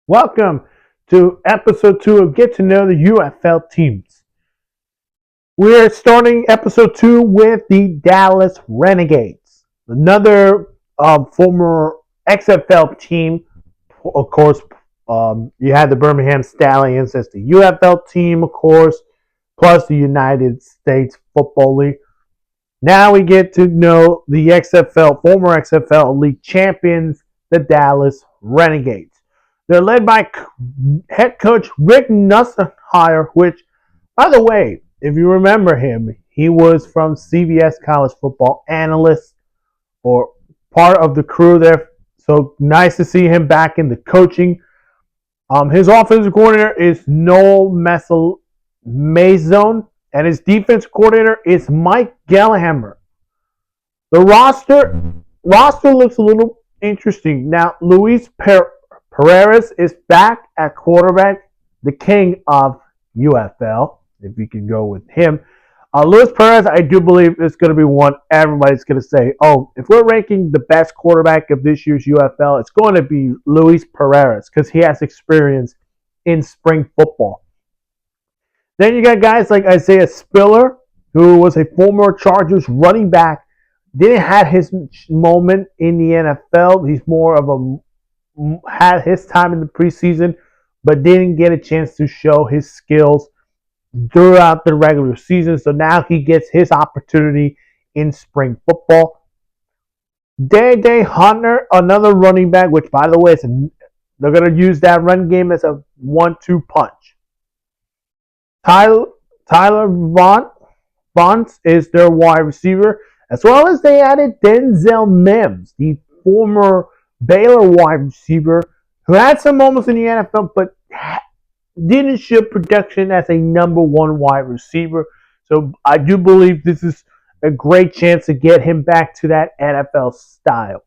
Welcome to episode 2 of Get to Know the UFL Teams. We're starting episode 2 with the Dallas Renegades, another former XFL team. Of course, you had the Birmingham Stallions as the UFL team, of course, plus the United States Football League. Now we get to know the former XFL League champions, the Dallas Renegades. They're led by head coach Rick Nussmeier, which, by the way, if you remember him, he was from CBS College Football Analyst or part of the crew there. So nice to see him back in the coaching. His offensive coordinator is Noel Mazzone, and his defense coordinator is Mike Gallagher. The roster looks a little interesting. Now, Luis Perez is back at quarterback, the king of UFL, if you can go with him. Luis Perez, I do believe, is going to be one everybody's going to say, oh, if we're ranking the best quarterback of this year's UFL, it's going to be Luis Perez because he has experience in spring football. Then you got guys like Isaiah Spiller, who was a former Chargers running back, didn't have his moment in the NFL. He's more of had his time in the preseason, but didn't get a chance to show his skills throughout the regular season. So now he gets his opportunity in spring football. Day Hunter, another running back, which, by the way, they're going to use that run game as a 1-2 punch. Tyler Vaughns is their wide receiver, as well as they added Denzel Mims, the former Baylor wide receiver, who had some moments in the NFL, but didn't show production as a number one wide receiver. So I do believe this is a great chance to get him back to that NFL style.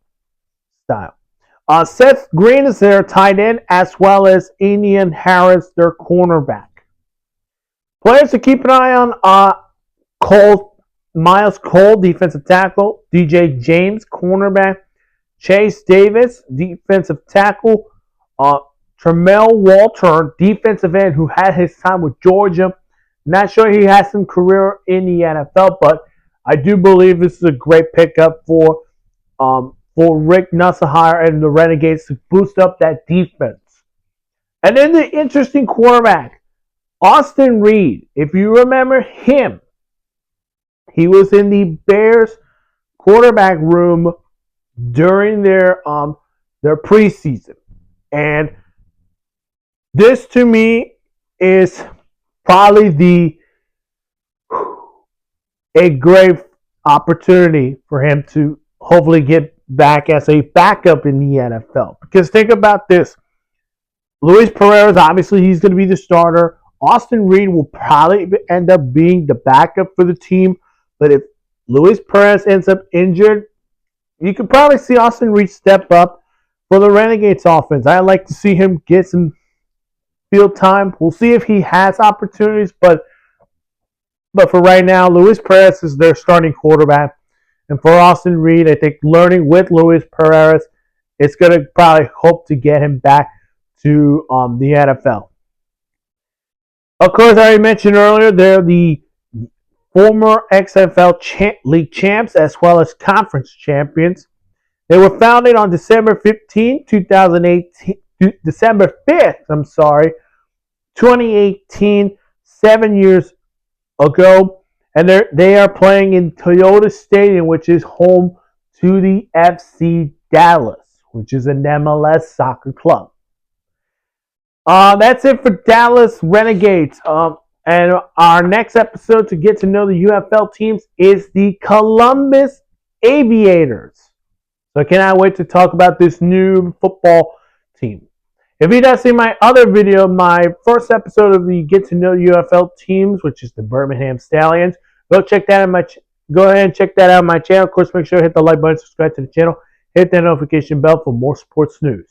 Seth Green is their tight end, as well as Ian Harris, their cornerback. Players to keep an eye on: Miles Cole, defensive tackle; DJ James, cornerback; Chase Davis, defensive tackle; Tremel Walter, defensive end, who had his time with Georgia. Not sure he has some career in the NFL, but I do believe this is a great pickup for Rick Nussmeier and the Renegades to boost up that defense. And then the interesting quarterback, Austin Reed. If you remember him, he was in the Bears quarterback room during their preseason. And this, to me, is probably a great opportunity for him to hopefully get back as a backup in the NFL. Because think about this. Luis Perez, obviously, he's going to be the starter. Austin Reed will probably end up being the backup for the team. But if Luis Perez ends up injured, you could probably see Austin Reed step up for the Renegades offense. I'd like to see him get some field time. We'll see if he has opportunities, but for right now, Luis Perez is their starting quarterback. And for Austin Reed, I think learning with Luis Perez, it's going to probably hope to get him back to the NFL. Of course, I already mentioned earlier, they're the former XFL League champs as well as conference champions. They were founded on December 15, 2018, December 5th, 2018, 7 years ago. And they are playing in Toyota Stadium, which is home to the FC Dallas, which is an MLS soccer club. That's it for Dallas Renegades. And our next episode to get to know the UFL teams is the Columbus Aviators. So I cannot wait to talk about this new football team. If you don't see my other video, my first episode of the Get to Know UFL Teams, which is the Birmingham Stallions, go ahead and check that out on my channel. Of course, make sure to hit the like button, subscribe to the channel, hit that notification bell for more sports news.